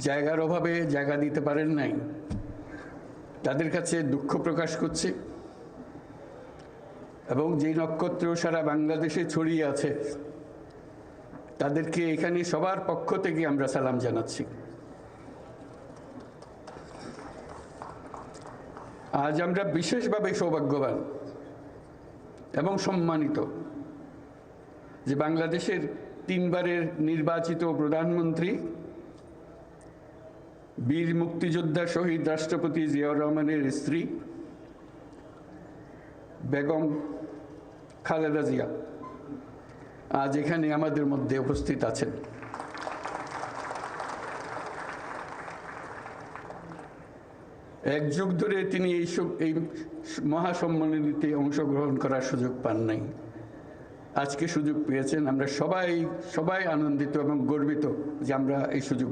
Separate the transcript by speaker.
Speaker 1: জায়গার অভাবে জায়গা দিতে পারেন নাই, তাদের কাছে দুঃখ প্রকাশ করছি। এবং যে নক্ষত্র সারা বাংলাদেশে ছড়িয়ে আছে তাদেরকে এখানে সবার পক্ষ থেকে আমরা সালাম জানাচ্ছি। আজ আমরা বিশেষভাবে সৌভাগ্যবান এবং সম্মানিত যে বাংলাদেশের 3 বারের নির্বাচিত প্রধানমন্ত্রী বীর মুক্তিযোদ্ধা শহীদ রাষ্ট্রপতি জিয়াউর রহমানের স্ত্রী বেগম খালেদা জিয়া আজ এখানে আমাদের মধ্যে উপস্থিত আছেন। এক যুগ ধরে তিনি এই মহাসম্মেলনীতে অংশগ্রহণ করার সুযোগ পান নাই, আজকে সুযোগ পেয়েছেন। আমরা সবাই আনন্দিত এবং গর্বিত যে আমরা এই সুযোগ